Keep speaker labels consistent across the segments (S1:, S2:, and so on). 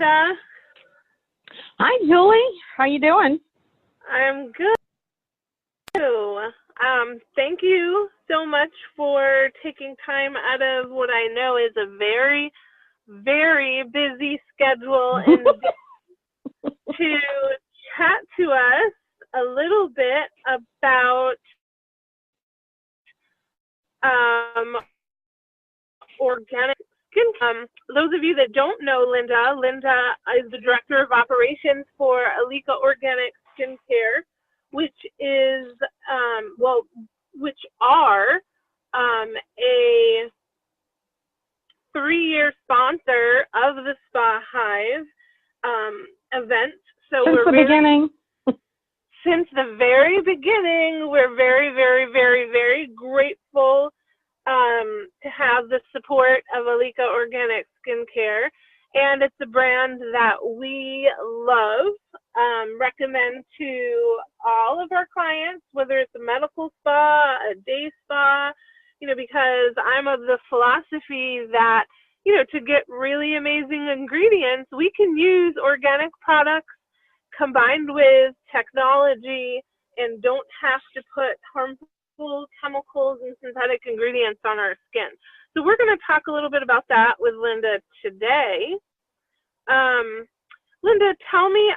S1: Linda.
S2: Hi, Julie. How you doing?
S1: I'm good. Thank you so much for taking time out of what I know is a very, very busy schedule and to chat to us a little bit about organic skin. Those of you that don't know Linda is the Director of Operations for Ilike Organic Skincare, which is, which are a 3-year sponsor of the SpaHive event. So
S2: Since the beginning.
S1: Since the very beginning, we're very, very, very, very grateful to have the support of Ilike Organic Skincare. And it's a brand that we love, recommend to all of our clients, whether it's a medical spa, a day spa, because I'm of the philosophy that, to get really amazing ingredients, we can use organic products combined with technology and don't have to put harmful chemicals and synthetic ingredients on our skin. So we're going to talk a little bit about that with Linda today. Linda, tell me,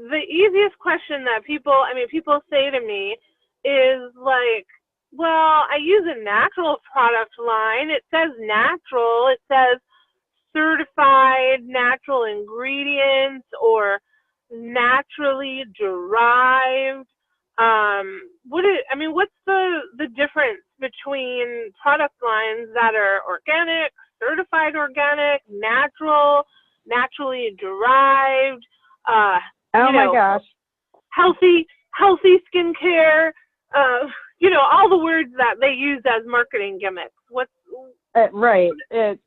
S1: the easiest question that people say to me is like, well, I use a natural product line. It says natural. It says certified natural ingredients or naturally derived. What's the difference between product lines that are organic, certified organic, natural, naturally derived,
S2: oh my gosh,
S1: healthy skincare, all the words that they use as marketing gimmicks.
S2: Right.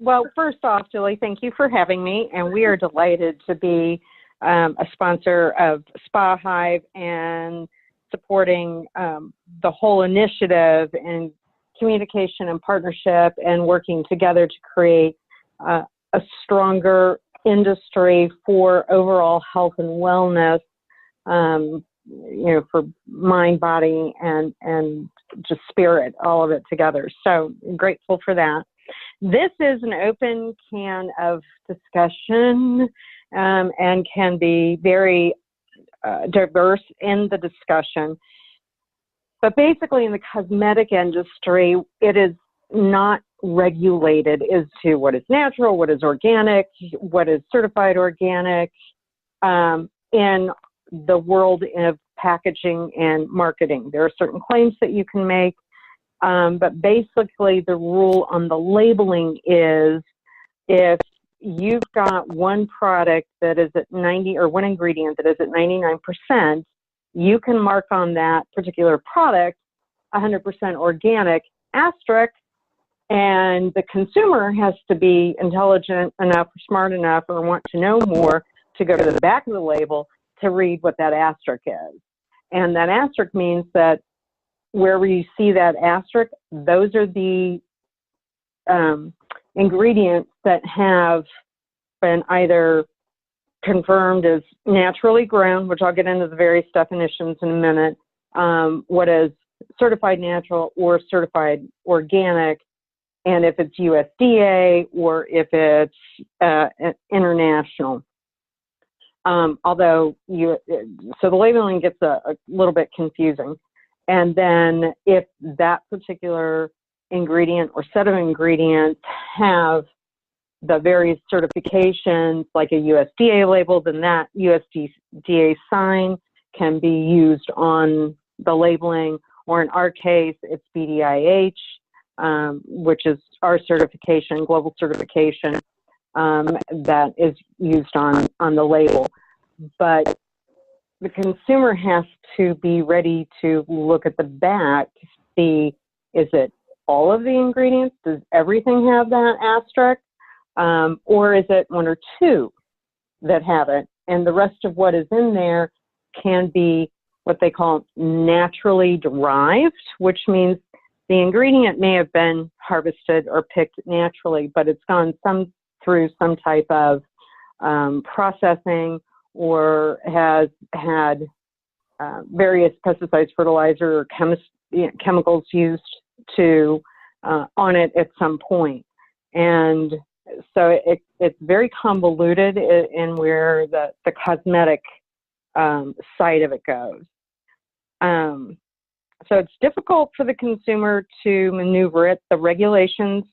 S2: Well, first off, Julie, thank you for having me, and we are delighted to be a sponsor of SpaHive and supporting the whole initiative and communication and partnership and working together to create a stronger industry for overall health and wellness, for mind, body, and just spirit, all of it together. So grateful for that. This is an open can of discussion and can be very diverse in the discussion. But basically in the cosmetic industry, it is not regulated as to what is natural, what is organic, what is certified organic in the world of packaging and marketing. There are certain claims that you can make, but basically the rule on the labeling is if you've got one product that is at 90 or one ingredient that is at 99%, you can mark on that particular product 100% organic asterisk, and the consumer has to be intelligent enough or smart enough or want to know more to go to the back of the label to read what that asterisk is. And that asterisk means that wherever you see that asterisk, those are the ingredients that have been either confirmed as naturally grown, which I'll get into the various definitions in a minute, what is certified natural or certified organic, and if it's USDA or if it's international. So the labeling gets a little bit confusing. And then if that particular ingredient or set of ingredients have the various certifications like a USDA label, then that USDA sign can be used on the labeling, or in our case, it's BDIH, which is our certification, global certification, that is used on the label. But the consumer has to be ready to look at the back to see, is it all of the ingredients? Does everything have that asterisk? Or is it one or two that have it? And the rest of what is in there can be what they call naturally derived, which means the ingredient may have been harvested or picked naturally, but it's gone through some type of processing or has had various pesticides, fertilizer, or chemicals used to on it at some point. And so it's very convoluted in where the cosmetic side of it goes. So it's difficult for the consumer to maneuver it. The regulations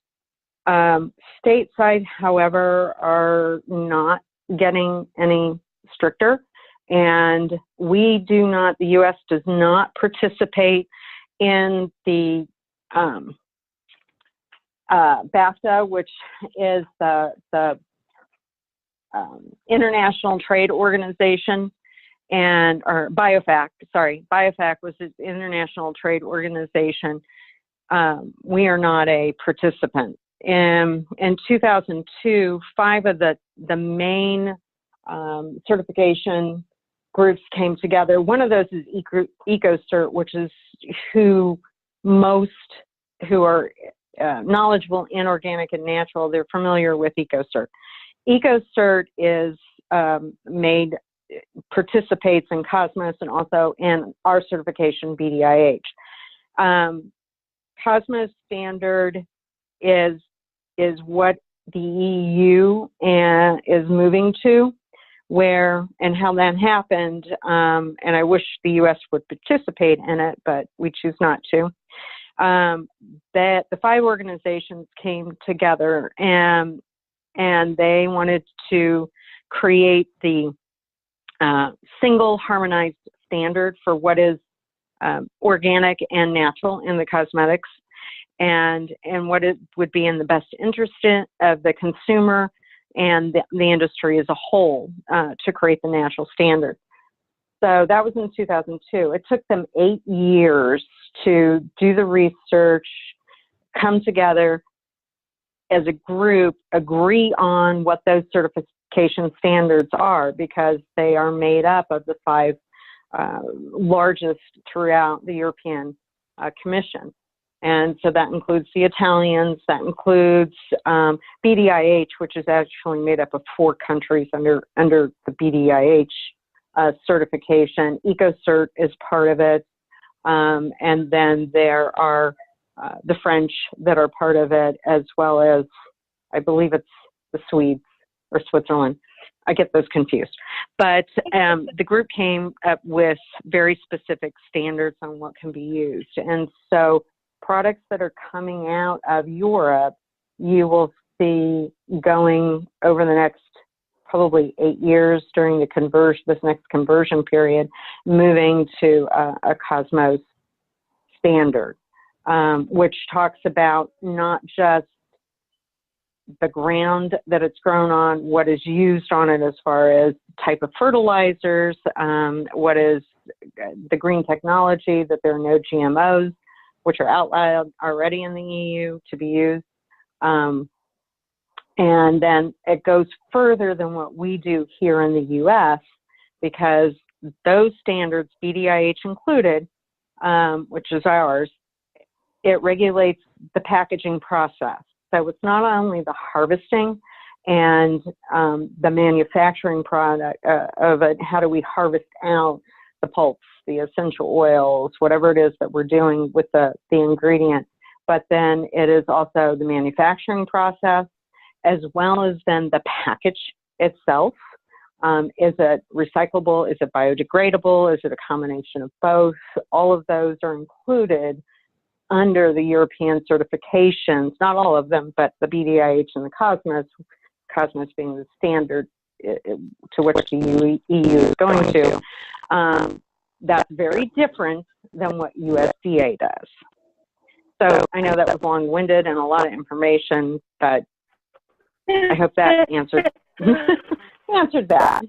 S2: stateside, however, are not getting any stricter. And the U.S. does not participate in the BAFTA, which is the International Trade Organization, or BioFAC, BioFAC was the International Trade Organization. We are not a participant. In 2002, 5 of the main certification groups came together. One of those is EcoCert, which is who are knowledgeable in organic and natural. They're familiar with EcoCert. EcoCert is participates in Cosmos and also in our certification, BDIH. Cosmos standard is what the EU is moving to, and how that happened, and I wish the U.S. would participate in it, but we choose not to. That the 5 organizations came together and they wanted to create the single harmonized standard for what is organic and natural in the cosmetics, and what it would be in the best interest of the consumer and the industry as a whole to create the natural standard. So that was in 2002. It took them 8 years to do the research, come together as a group, agree on what those certification standards are, because they are made up of the 5 largest throughout the European Commission. And so that includes the Italians, that includes BDIH, which is actually made up of 4 countries under the BDIH certification. EcoCert is part of it. And then there are the French that are part of it, as well as, I believe it's the Swedes or Switzerland. I get those confused. But the group came up with very specific standards on what can be used. And so products that are coming out of Europe, you will see going over the next probably 8 years during this next conversion period, moving to a Cosmos standard, which talks about not just the ground that it's grown on, what is used on it as far as type of fertilizers, what is the green technology, that there are no GMOs, which are outlawed already in the EU to be used. And then it goes further than what we do here in the U.S., because those standards, BDIH included, which is ours, it regulates the packaging process. So it's not only the harvesting and the manufacturing product of it, how do we harvest out the pulps, the essential oils, whatever it is that we're doing with the ingredient, but then it is also the manufacturing process, as well as then the package itself. Is it recyclable? Is it biodegradable? Is it a combination of both? All of those are included under the European certifications, not all of them, but the BDIH and the Cosmos being the standard to which the EU is going to. That's very different than what USDA does. So I know that was long-winded and a lot of information, but I hope that answered that.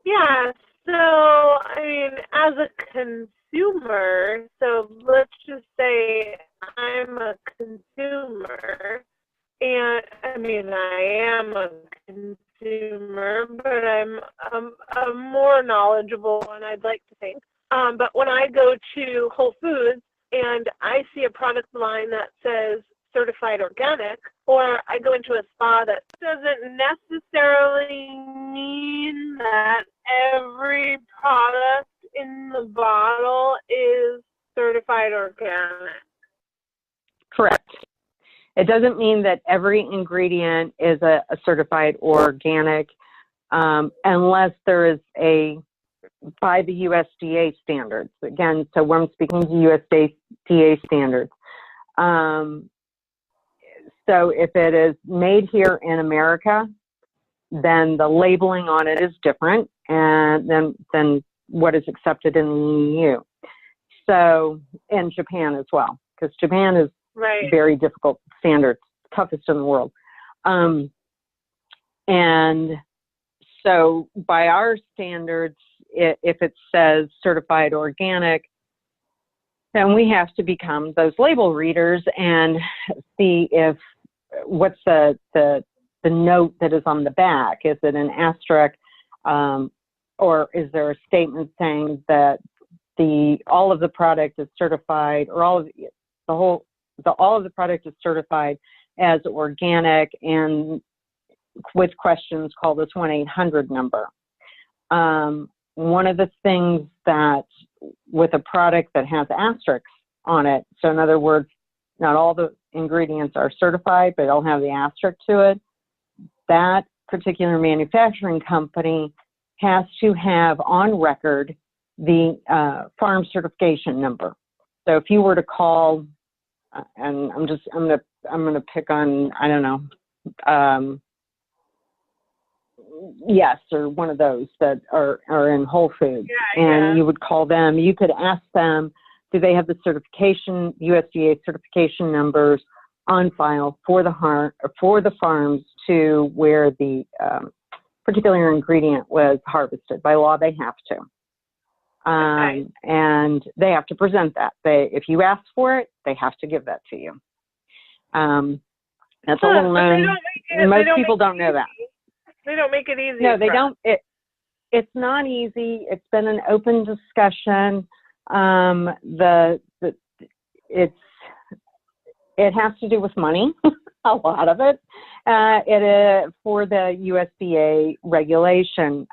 S1: Yeah, so, I mean, as a consumer, so let's just say I'm a consumer, and I mean, I am a consumer, but I'm more knowledgeable one, I'd like to think. But when I go to Whole Foods and I see a product line that says certified organic, or I go into a spa. That doesn't necessarily mean that every product in the bottle is certified organic.
S2: Correct. It doesn't mean that every ingredient is a certified organic unless there is by the USDA standards. Again, so when I'm speaking to USDA standards. So if it is made here in America, then the labeling on it is different and than what is accepted in the EU. So, and Japan as well, because Japan is very difficult standards, toughest in the world. And so by our standards, if it says certified organic, then we have to become those label readers and see what's the note that is on the back. Is it an asterisk, or is there a statement saying that all of the product is certified, or all of the product is certified as organic, and with questions, call this 1-800 number. One of the things that with a product that has asterisks on it, so in other words, not all the ingredients are certified, but they'll have the asterisk to it, that particular manufacturing company has to have on record the farm certification number. So if you were to call, and I'm gonna pick on, I don't know, Yes, or one of those that are in Whole Foods, you would call them. You could ask them, do they have the certification, USDA certification numbers on file for the farms to where the particular ingredient was harvested? By law, they have to. And they have to present that. If you ask for it, they have to give that to you. That's a little known. Most people don't know that.
S1: They don't make it easy.
S2: No, they don't. It's not easy. It's been an open discussion. It has to do with money, a lot of it, for the USDA regulation.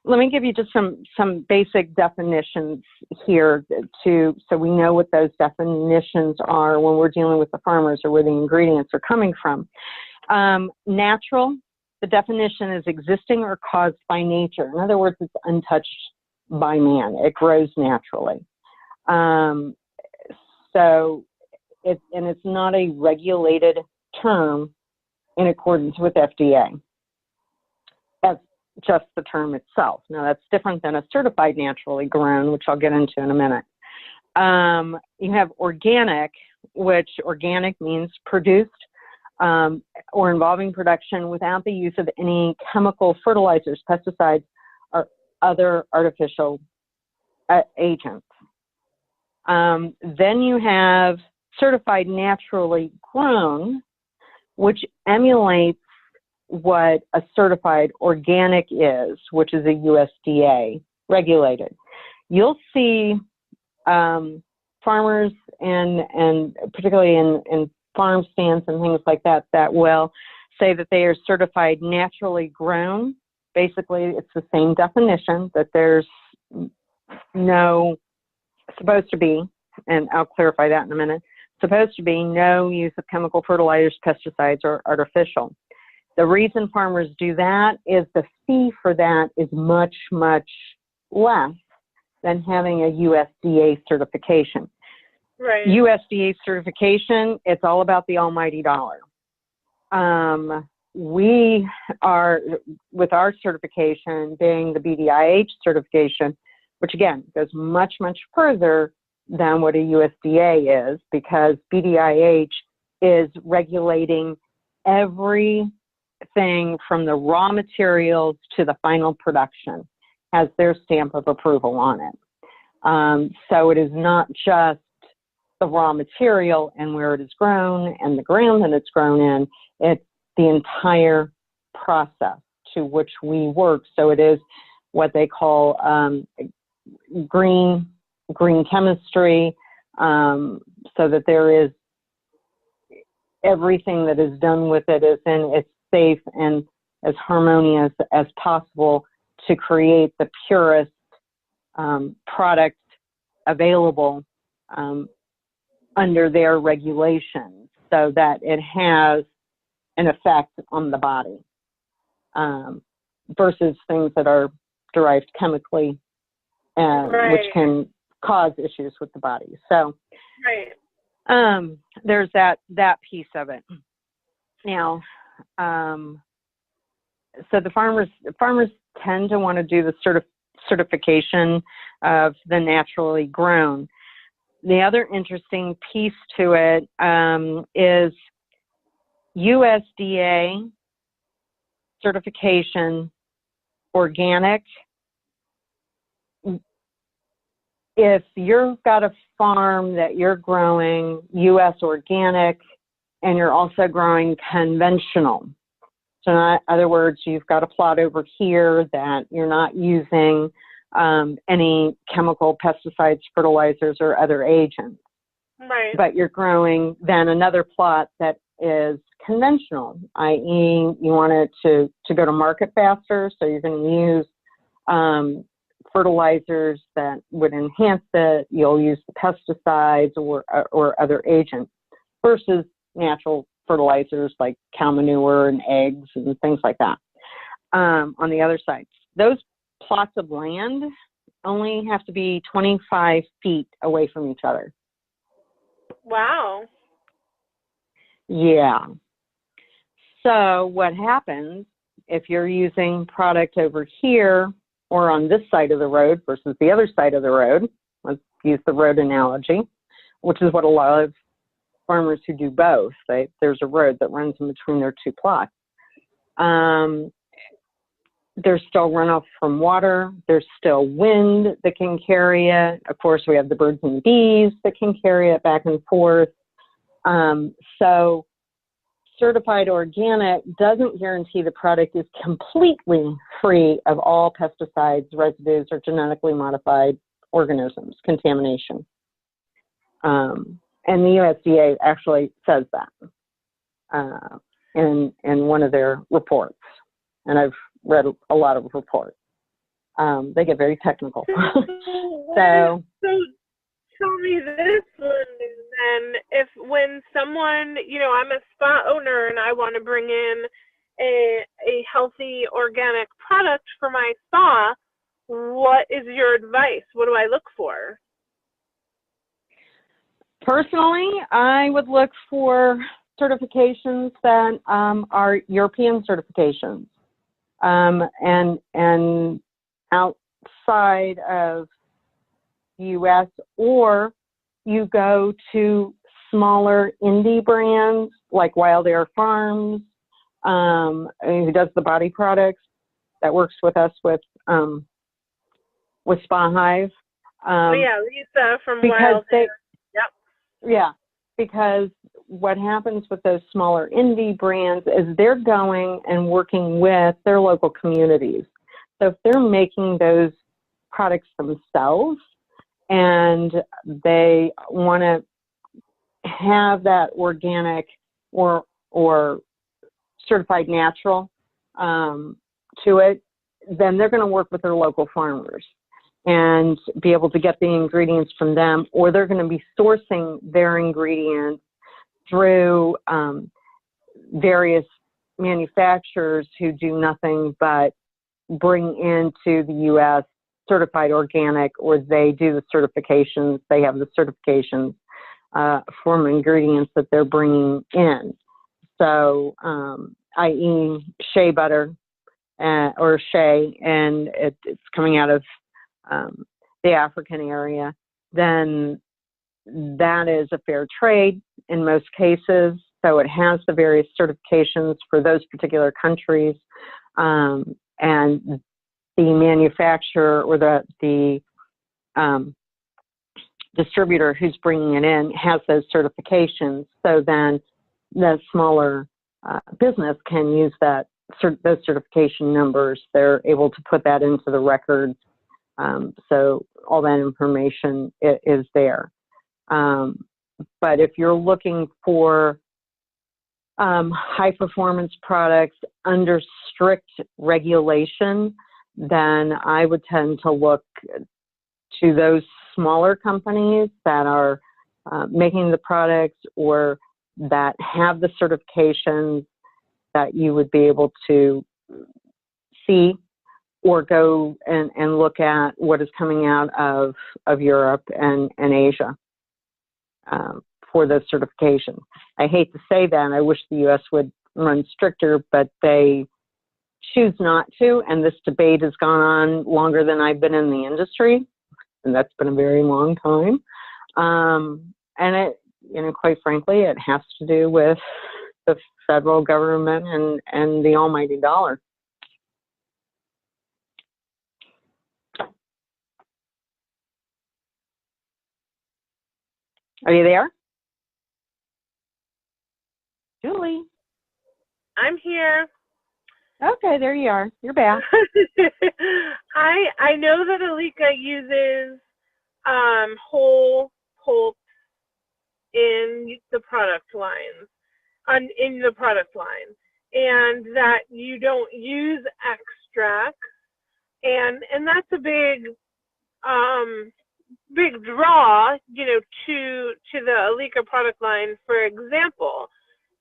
S2: Let me give you just some basic definitions here so we know what those definitions are when we're dealing with the farmers or where the ingredients are coming from. Natural. The definition is existing or caused by nature. In other words, it's untouched by man. It grows naturally. It's not a regulated term in accordance with FDA. That's just the term itself. Now, that's different than a certified naturally grown, which I'll get into in a minute. You have organic, which organic means produced or involving production without the use of any chemical fertilizers, pesticides, or other artificial agents. Then you have certified naturally grown, which emulates what a certified organic is, which is a USDA regulated. You'll see farmers and particularly in farm stands and things like that will say that they are certified naturally grown. Basically, it's the same definition, that there's supposed to be, and I'll clarify that in a minute, supposed to be no use of chemical fertilizers, pesticides, or artificial. The reason farmers do that is the fee for that is much, much less than having a USDA certification.
S1: Right.
S2: USDA certification, it's all about the almighty dollar. We are, with our certification being the BDIH certification, which again goes much, much further than what a USDA is, because BDIH is regulating everything from the raw materials to the final production, has their stamp of approval on it. So it is not just the raw material and where it is grown and the ground that it's grown in, it's the entire process to which we work. So it is what they call green chemistry, so that there is, everything that is done with it is in as safe and as harmonious as possible to create the purest product available under their regulations, so that it has an effect on the body, versus things that are derived chemically, which can cause issues with the body. So there's that piece of it. Now, so the farmers tend to want to do the certification of the naturally grown. The other interesting piece to it is USDA certification, organic. If you've got a farm that you're growing US organic and you're also growing conventional, so in other words, you've got a plot over here that you're not using any chemical pesticides, fertilizers, or other agents.
S1: Right.
S2: But you're growing then another plot that is conventional, i.e. you want it to go to market faster, so you're going to use fertilizers that would enhance it. You'll use the pesticides or other agents versus natural fertilizers like cow manure and eggs and things like that. On the other side, those plots of land only have to be 25 feet away from each other.
S1: Wow.
S2: Yeah. So what happens if you're using product over here or on this side of the road versus the other side of the road? Let's use the road analogy, which is what a lot of farmers who do both, there's a road that runs in between their two plots. There's still runoff from water. There's still wind that can carry it. Of course, we have the birds and bees that can carry it back and forth. So certified organic doesn't guarantee the product is completely free of all pesticides, residues, or genetically modified organisms, contamination. And the USDA actually says that in one of their reports. And I've read a lot of reports. They get very technical. So
S1: tell me this one then, if when someone, I'm a spa owner and I want to bring in a healthy organic product for my spa, what is your advice? What do I look for? Personally,
S2: I would look for certifications that are European certifications. And outside of U.S., or you go to smaller indie brands like Wild Air Farms, who does the body products, that works with us with SpaHive.
S1: Lisa from Wild Air. Yep.
S2: Yeah, because what happens with those smaller indie brands is they're going and working with their local communities. So if they're making those products themselves and they want to have that organic or certified natural to it, then they're going to work with their local farmers and be able to get the ingredients from them, or they're going to be sourcing their ingredients through various manufacturers who do nothing but bring into the U.S. certified organic, or they do the certifications. They have the certifications for ingredients that they're bringing in. So, i.e. shea butter or shea, and it's coming out of the African area, then that is a fair trade in most cases. So it has the various certifications for those particular countries, and the manufacturer or the distributor who's bringing it in has those certifications. So then the smaller business can use those certification numbers. They're able to put that into the records. So all that information is there. But if you're looking for high performance products under strict regulation, then I would tend to look to those smaller companies that are making the products or that have the certifications that you would be able to see, or go and look at what is coming out of Europe and Asia for those certifications. I hate to say that. I wish the U.S. would run stricter, but they choose not to, and this debate has gone on longer than I've been in the industry, and that's been a very long time. And it, quite frankly, it has to do with the federal government and the almighty dollar. Are you there? Julie?
S1: I'm here.
S2: Okay, there you are. You're back.
S1: I know that Ilike uses whole pulp in the product lines, in the product line, and that you don't use extracts, and that's a big big draw, to the Ilike product line. For example,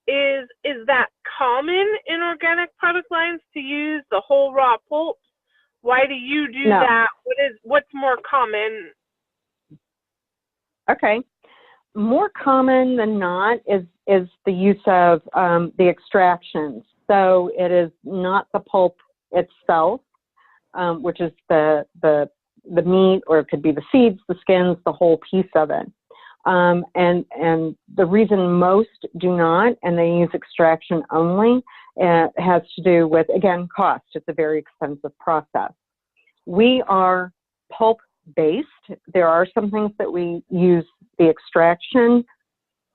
S1: is that common in organic product lines to use the whole raw pulp? Why do you do that? What's more common?
S2: Okay. More common than not is the use of the extractions. So it is not the pulp itself, which is the meat, or it could be the seeds, the skins, the whole piece of it. And the reason most do not, and they use extraction only, has to do with, again, cost. It's a very expensive process. We are pulp-based. There are some things that we use the extraction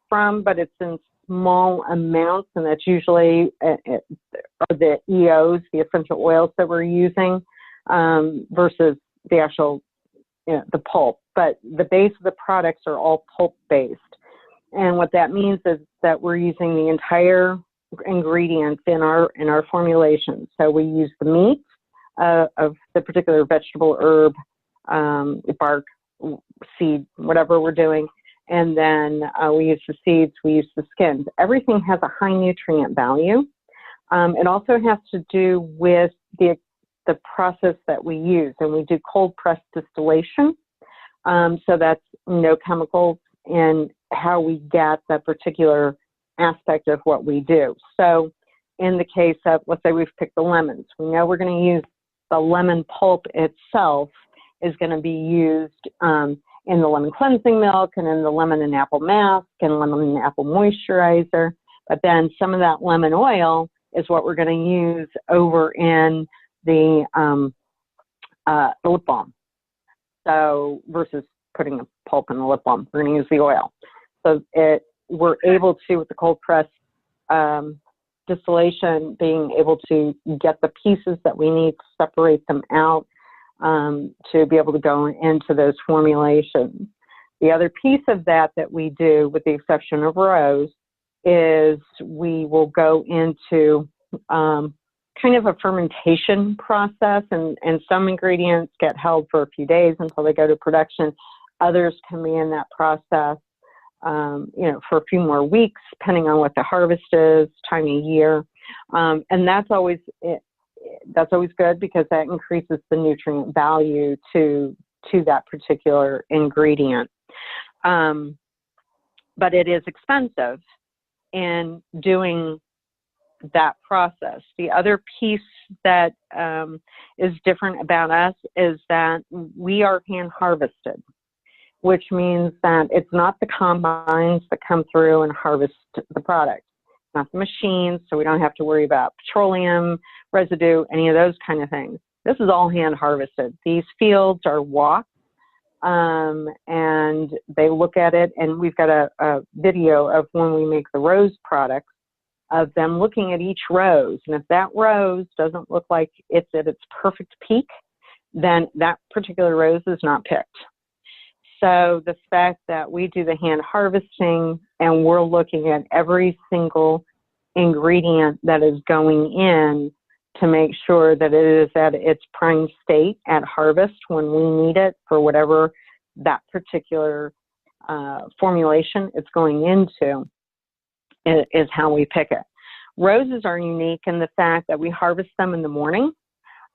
S2: from, but it's in small amounts, and that's usually the EOs, the essential oils that we're using, versus the actual, the pulp. But the base of the products are all pulp-based. And what that means is that we're using the entire ingredients in our formulation. So we use the meat of the particular vegetable, herb, bark, seed, whatever we're doing. And then we use the seeds, we use the skins. Everything has a high nutrient value. It also has to do with the process that we use. And we do cold press distillation. So that's no chemicals in how we get that particular aspect of what we do. So in the case of, let's say we've picked the lemons, we know we're going to use the lemon pulp itself is going to be used in the lemon cleansing milk and in the lemon and apple mask and lemon and apple moisturizer. But then some of that lemon oil is what we're going to use over in the lip balm. So versus putting a pulp in the lip balm, we're going to use the oil. So we're able to, with the cold press distillation, being able to get the pieces that we need to separate them out to be able to go into those formulations. The other piece of that we do, with the exception of rose, is we will go into kind of a fermentation process, and some ingredients get held for a few days until they go to production. Others can be in that process, for a few more weeks, depending on what the harvest is, time of year. And that's always good, because that increases the nutrient value to that particular ingredient. But it is expensive in doing that process. The other piece that is different about us is that we are hand harvested, which means that it's not the combines that come through and harvest the product. It's not the machines, so we don't have to worry about petroleum residue, any of those kind of things. This is all hand harvested. These fields are walked, and they look at it, and we've got a video of when we make the rose products, of them looking at each rose. And if that rose doesn't look like it's at its perfect peak, then that particular rose is not picked. So the fact that we do the hand harvesting and we're looking at every single ingredient that is going in to make sure that it is at its prime state at harvest when we need it for whatever that particular formulation it's going into is how we pick it. Roses are unique in the fact that we harvest them in the morning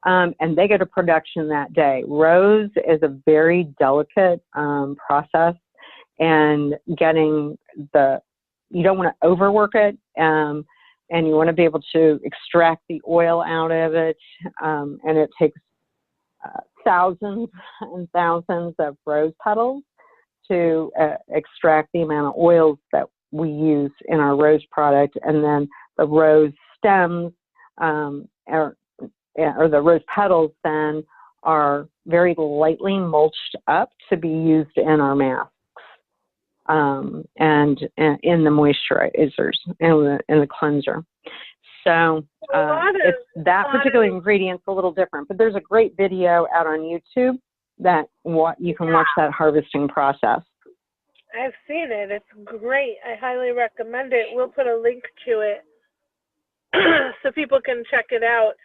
S2: and they go to production that day. Rose is a very delicate process, and you don't want to overwork it, and you want to be able to extract the oil out of it, and it takes thousands and thousands of rose petals to extract the amount of oils that we use in our rose product. And then the rose stems or the rose petals then are very lightly mulched up to be used in our masks. And in the moisturizers and the cleanser. So that particular ingredient's a little different, but there's a great video out on YouTube that you can watch that harvesting process.
S1: I've seen it. It's great. I highly recommend it. We'll put a link to it so people can check it out.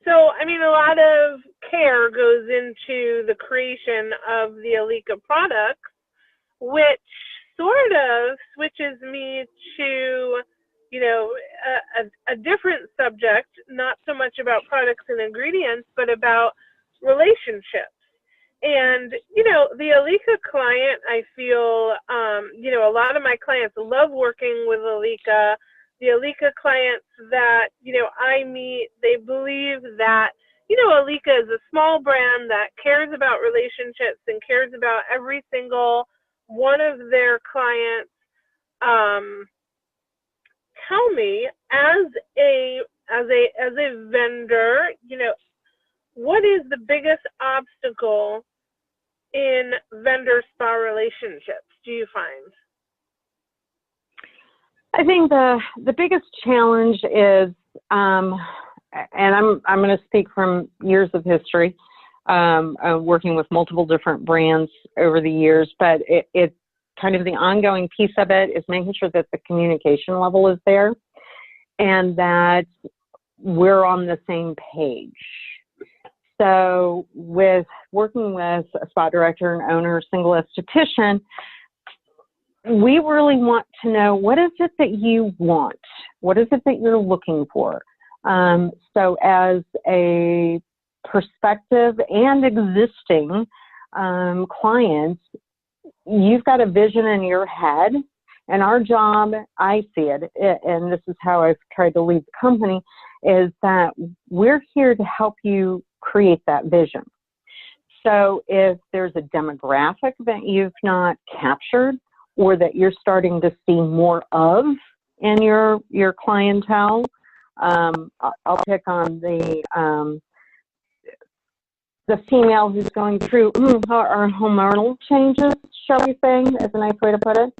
S1: So, I mean, a lot of care goes into the creation of the Ilike products, which sort of switches me to, a different subject, not so much about products and ingredients, but about relationships. And, the Ilike client, I feel, a lot of my clients love working with Ilike. The Ilike clients that, I meet, they believe that, Ilike is a small brand that cares about relationships and cares about every single one of their clients. Tell me, as a vendor, what is the biggest obstacle in vendor spa relationships, do you find?
S2: I think the biggest challenge is, and I'm going to speak from years of history, working with multiple different brands over the years, but it's kind of the ongoing piece of it is making sure that the communication level is there and that we're on the same page. So with working with a spa director and owner, single esthetician, we really want to know, what is it that you want? What is it that you're looking for? So as a prospective and existing client, you've got a vision in your head, and our job, I see it, and this is how I've tried to lead the company, is that we're here to help you create that vision. So if there's a demographic that you've not captured or that you're starting to see more of in your clientele, I'll pick on the female who's going through our hormonal changes, shall we say, is a nice way to put it.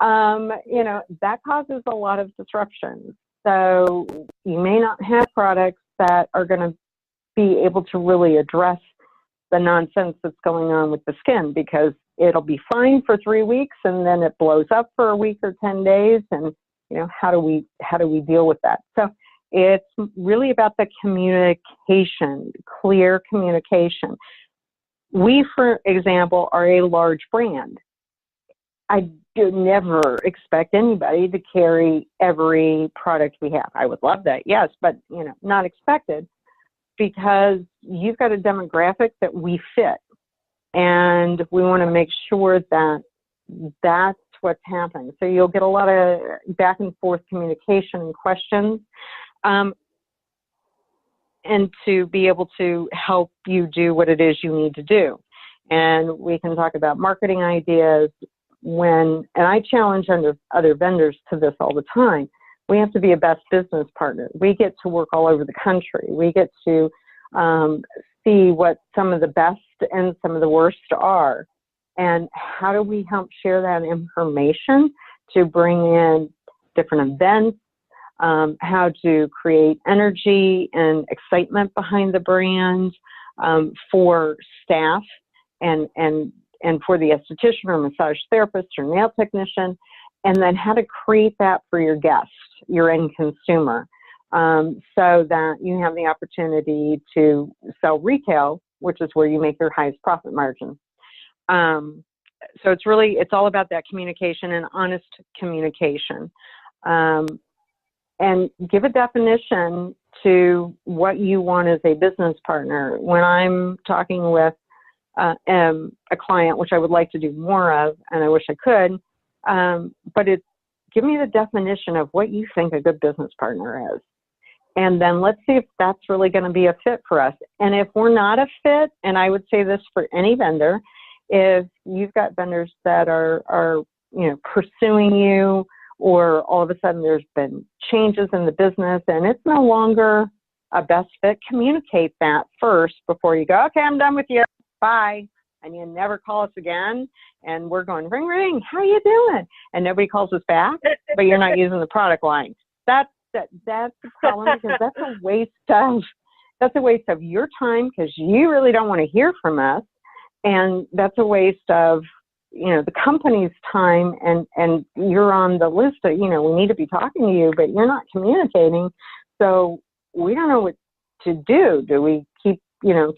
S2: That causes a lot of disruptions. So you may not have products that are going to be able to really address the nonsense that's going on with the skin, because it'll be fine for 3 weeks and then it blows up for a week or 10 days. And, how do we deal with that? So it's really about the communication, clear communication. We, for example, are a large brand. I do never expect anybody to carry every product we have. I would love that, yes, but not expected, because you've got a demographic that we fit, and we want to make sure that that's what's happening. So you'll get a lot of back and forth communication and questions, and to be able to help you do what it is you need to do. And we can talk about marketing ideas and I challenge other vendors to this all the time. We have to be a best business partner. We get to work all over the country. We get to see what some of the best and some of the worst are. And how do we help share that information to bring in different events, how to create energy and excitement behind the brand for staff and for the esthetician or massage therapist or nail technician, and then how to create that for your guests, your end consumer, so that you have the opportunity to sell retail, which is where you make your highest profit margin. So it's all about that communication and honest communication. And give a definition to what you want as a business partner. When I'm talking with a client, which I would like to do more of, and I wish I could, but give me the definition of what you think a good business partner is. And then let's see if that's really going to be a fit for us. And if we're not a fit, and I would say this for any vendor, if you've got vendors that are pursuing you, or all of a sudden there's been changes in the business and it's no longer a best fit, communicate that first before you go, okay, I'm done with you, bye. And you never call us again, and we're going, ring, ring, how you doing? And nobody calls us back, but you're not using the product line. That's the problem, because that's a waste of your time, because you really don't want to hear from us, and that's a waste of the company's time, and you're on the list of, we need to be talking to you, but you're not communicating, so we don't know what to do. Do we keep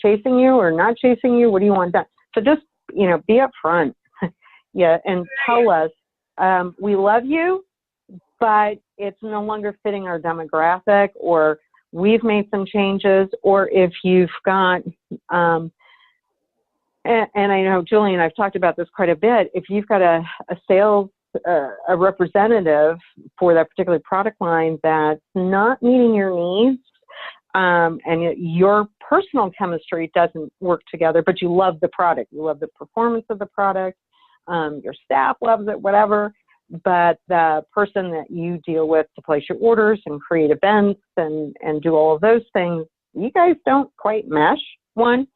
S2: chasing you or not chasing you? What do you want done? So just be upfront, yeah, and tell us we love you, but it's no longer fitting our demographic, or we've made some changes, or if you've got, and I know Julie and I've talked about this quite a bit, if you've got a sales, a representative for that particular product line that's not meeting your needs, and your personal chemistry doesn't work together, but you love the product, you love the performance of the product, your staff loves it, whatever, but the person that you deal with to place your orders and create events and do all of those things, you guys don't quite mesh. One,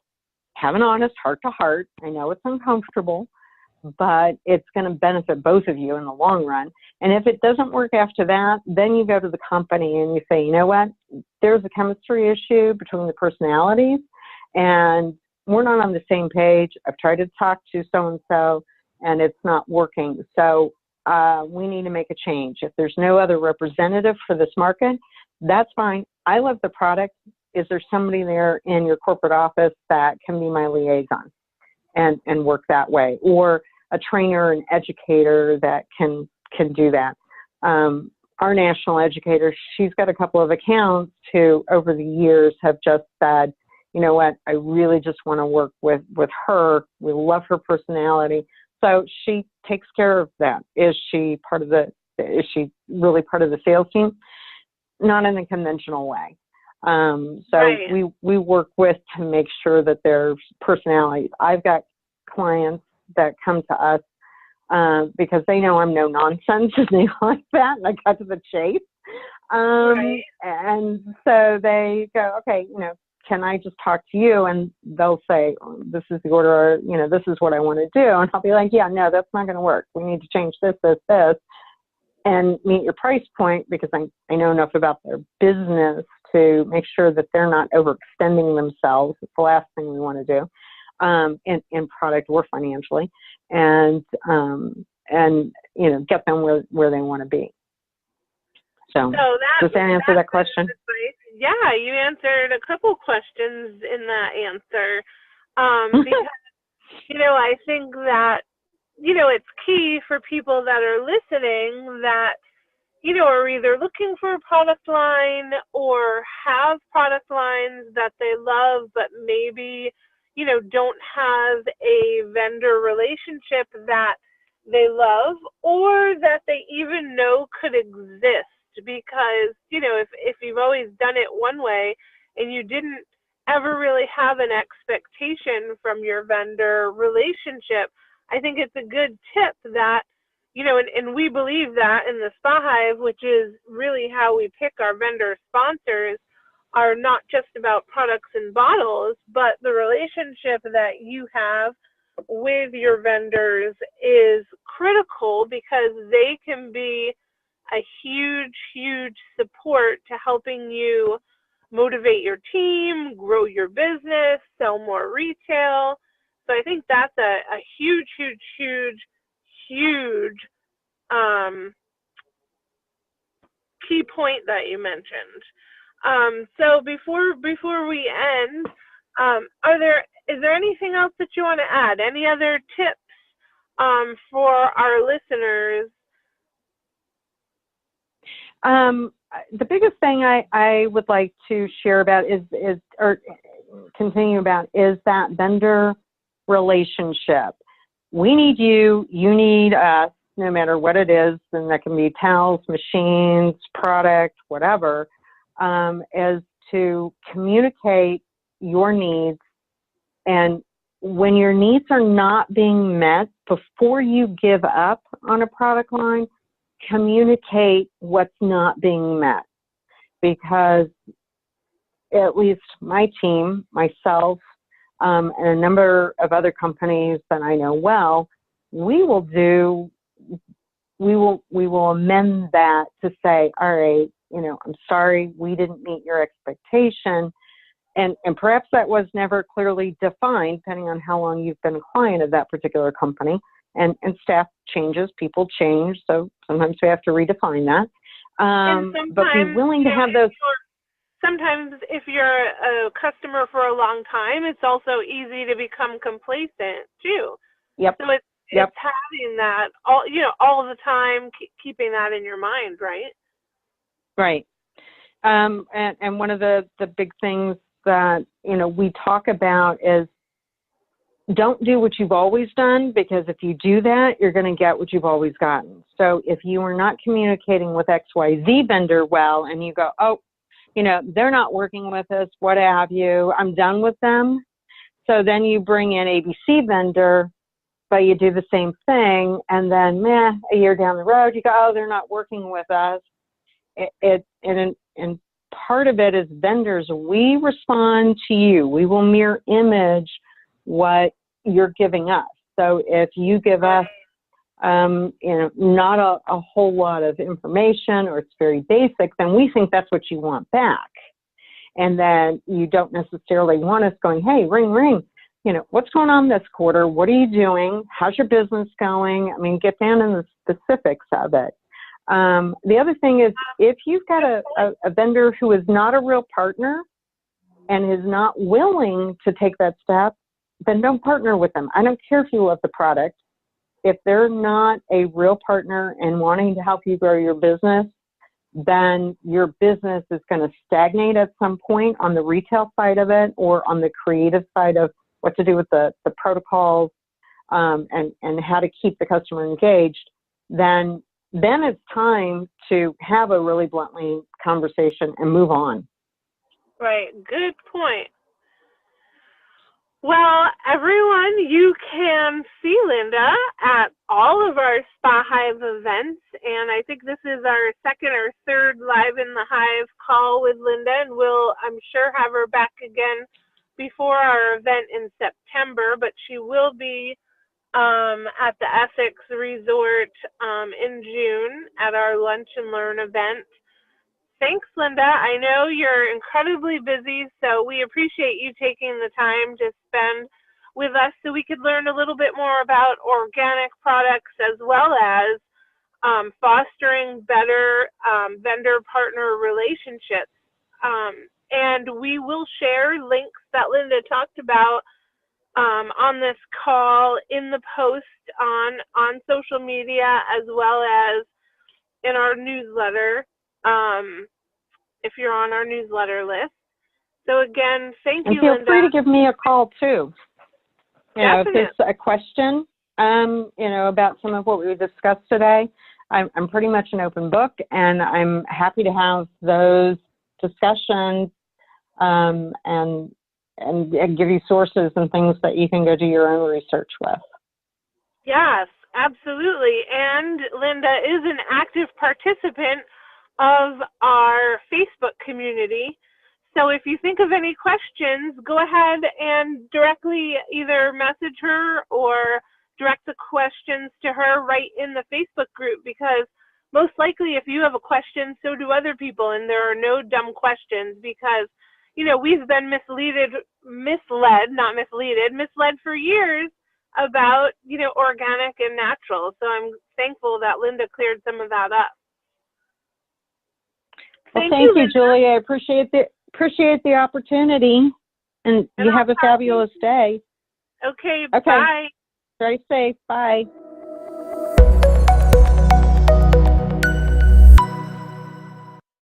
S2: have an honest heart-to-heart. I know it's uncomfortable, but it's going to benefit both of you in the long run. And if it doesn't work after that, then you go to the company and you say, you know what, there's a chemistry issue between the personalities, and we're not on the same page. I've tried to talk to so-and-so, and it's not working. So we need to make a change. If there's no other representative for this market, that's fine. I love the product. Is there somebody there in your corporate office that can be my liaison and work that way? Or a trainer and educator that can do that. Our national educator, she's got a couple of accounts who over the years have just said, you know what, I really just want to work with her. We love her personality. So she takes care of that. Is she really part of the sales team? Not in a conventional way. So right. we work with to make sure that there's personalities. I've got clients that come to us because they know I'm no nonsense and they like that, and I cut to the chase. Right. And so they go, okay, can I just talk to you? And they'll say, this is the order, or, this is what I want to do. And I'll be like, yeah, no, that's not going to work. We need to change this, and meet your price point, because I know enough about their business to make sure that they're not overextending themselves. It's the last thing we want to do in product or financially, and get them where they want to be. So does that answer that question?
S1: Yeah, you answered a couple questions in that answer. Because, I think that, it's key for people that are listening that, are either looking for a product line or have product lines that they love, but maybe, don't have a vendor relationship that they love, or that they even know could exist. Because, if you've always done it one way and you didn't ever really have an expectation from your vendor relationship, I think it's a good tip that, and we believe that in the SpaHive, which is really how we pick our vendor sponsors, are not just about products and bottles, but the relationship that you have with your vendors is critical, because they can be a huge, huge support to helping you motivate your team, grow your business, sell more retail. So I think that's a huge, huge, huge, huge key point that you mentioned. So before we end, is there anything else that you want to add? Any other tips for our listeners?
S2: The biggest thing I would like to share about or continue about is that vendor relationship. We need you, you need us, no matter what it is, and that can be towels, machines, product, whatever, is to communicate your needs. And when your needs are not being met, before you give up on a product line, communicate what's not being met. Because at least my team, myself, and a number of other companies that I know well, we will amend that to say, all right, I'm sorry, we didn't meet your expectation. And perhaps that was never clearly defined, depending on how long you've been a client of that particular company. And staff changes, people change, so sometimes we have to redefine that. But be willing to have those.
S1: Sometimes if you're a customer for a long time, it's also easy to become complacent too.
S2: Yep.
S1: So it's having that all the time, keeping that in your mind, right?
S2: Right. And one of the big things that, we talk about is don't do what you've always done, because if you do that, you're going to get what you've always gotten. So if you are not communicating with XYZ vendor well, and you go, oh, they're not working with us, what have you, I'm done with them. So then you bring in ABC vendor, but you do the same thing, and then a year down the road, you go, oh, they're not working with us. And part of it is vendors, we respond to you. We will mirror image what you're giving us. So if you give us, not a whole lot of information, or it's very basic, then we think that's what you want back. And then you don't necessarily want us going, hey, ring, ring. What's going on this quarter? What are you doing? How's your business going? I mean, get down in the specifics of it. The other thing is, if you've got a vendor who is not a real partner and is not willing to take that step, then don't partner with them. I don't care if you love the product. If they're not a real partner and wanting to help you grow your business, then your business is going to stagnate at some point on the retail side of it, or on the creative side of what to do with the protocols, and how to keep the customer engaged. Then it's time to have a really bluntly conversation and move on.
S1: Right. Good point. Well, everyone, you can see Linda at all of our SpaHive events, and I think this is our second or third Live in the Hive call with Linda, and we'll, I'm sure, have her back again before our event in September, but she will be at the Essex Resort in June at our Lunch and Learn event. Thanks, Linda. I know you're incredibly busy, so we appreciate you taking the time to spend with us so we could learn a little bit more about organic products, as well as fostering better vendor-partner relationships. And we will share links that Linda talked about on this call in the post on social media, as well as in our newsletter, if you're on our newsletter list. So again, thank you, Linda.
S2: And feel free to give me a call too. If there's a question, about some of what we discussed today, I'm pretty much an open book, and I'm happy to have those discussions, and give you sources and things that you can go do your own research with.
S1: Yes, absolutely. And Linda is an active participant of our Facebook community. So if you think of any questions, go ahead and directly either message her or direct the questions to her right in the Facebook group, because most likely if you have a question, so do other people, and there are no dumb questions, because we've been misled for years about, organic and natural. So I'm thankful that Linda cleared some of that up.
S2: Well, thank you, Julie. I appreciate the opportunity, and you have a fabulous day.
S1: Okay, bye.
S2: Stay safe. Bye.